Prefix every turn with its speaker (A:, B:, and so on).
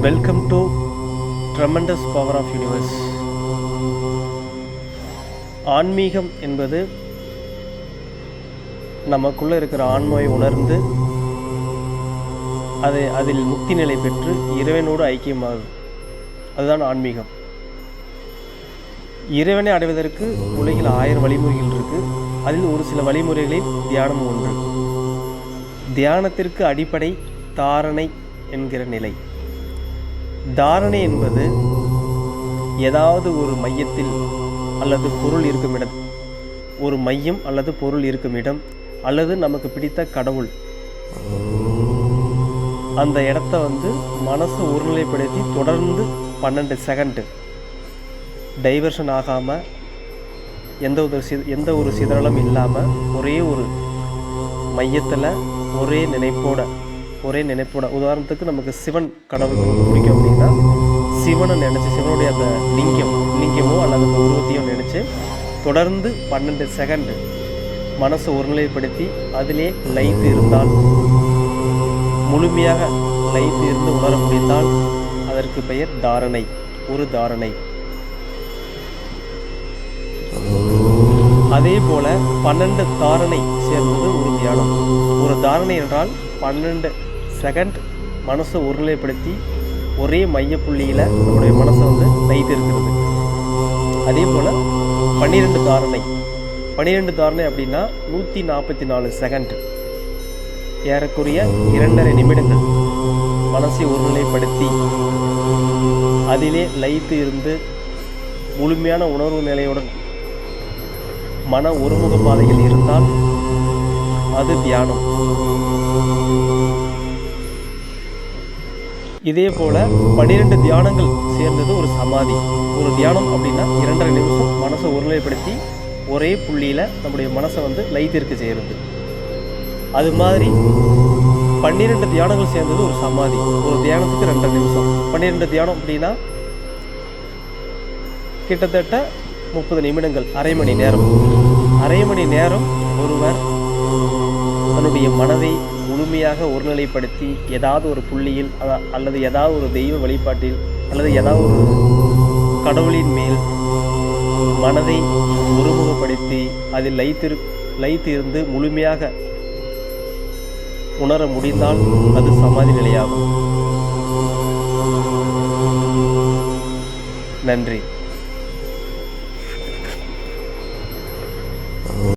A: Welcome to tremendous power of universe. ஆன்மீகம் என்பது நமக்குள்ளே இருக்கிற ஆன்மாவை உணர்ந்து அதில் முக்தி நிலை பெற்று இறைவனோடு ஐக்கியமாகும். அதுதான் ஆன்மீகம். இறைவனை அடைவதற்கு உலகில் 1000 வழிமுறைகள் இருக்குது. அதில் ஒரு சில வழிமுறைகளில் தியானம் ஒன்று. தியானத்திற்கு அடிப்படை தாரணை என்கிற நிலை. தாரணை என்பது ஏதாவது ஒரு மையத்தில் அல்லது பொருள் இருக்கும் இடம், ஒரு மையம் அல்லது பொருள் இருக்கும் இடம், அல்லது நமக்கு பிடித்த கடவுள், அந்த இடத்த மனசை ஒருநிலைப்படுத்தி தொடர்ந்து 12 செகண்டு டைவர்ஷன் ஆகாமல், எந்த ஒரு சிதறலும் இல்லாமல் ஒரே ஒரு மையத்தில் ஒரே நினைப்போட உதாரணத்துக்கு நமக்கு சிவன் கடவுள் பிடிக்கும் அப்படின்னா சிவனை நினச்சி, சிவனுடைய அந்த லிங்கமோ அல்லது அந்த உருவத்தையோ நினச்சி தொடர்ந்து 12 செகண்டு மனசை ஒருநிலைப்படுத்தி அதிலே லயித்து இருந்தால், முழுமையாக லயித்து இருந்து உணர முடிந்தால் அதற்கு பெயர் தாரணை. ஒரு தாரணை. அதே போல 12 தாரணை சேர்ந்தது ஒரு தியானம். ஒரு தாரணை என்றால் 12 செகண்ட் மனசை ஒருநிலைப்படுத்தி ஒரே மையப்புள்ளியில் நம்முடைய மனசை லயித்து இருக்கிறது. அதே போல் 12 தாரணை. 12 தாரணை அப்படின்னா 144 செகண்ட், ஏறக்குறைய 2.5 நிமிடங்கள் மனசை ஒருநிலைப்படுத்தி அதிலே லயித்து இருந்து முழுமையான உணர்வு நிலையுடன் மன ஒருமுக பாதையில் இருந்தால் அது தியானம். இதே போல 12 தியானங்கள் சேர்ந்தது ஒரு சமாதி. ஒரு தியானம் அப்படின்னா 2.5 நிமிஷம் மனசை ஒருநிலைப்படுத்தி ஒரே புள்ளியில் நம்முடைய மனசை லயித்திருக்க செய்கிறது. அது மாதிரி 12 தியானங்கள் சேர்ந்தது ஒரு சமாதி. ஒரு தியானத்துக்கு 2.5 நிமிஷம். 12 தியானம் அப்படின்னா கிட்டத்தட்ட 30 நிமிடங்கள், அரை மணி நேரம். அரை மணி நேரம் ஒருவர் தன்னுடைய மனதை முழுமையாக ஒருநிலைப்படுத்தி ஏதாவது ஒரு புள்ளியில் அல்லது ஏதாவது ஒரு தெய்வ வழிபாட்டில் அல்லது ஏதாவது ஒரு கடவுளின் மேல் மனதை ஒருமுகப்படுத்தி அதில் லயித்து இருந்து முழுமையாக உணர முடிந்தால் அது சமாதி நிலையாகும். நன்றி.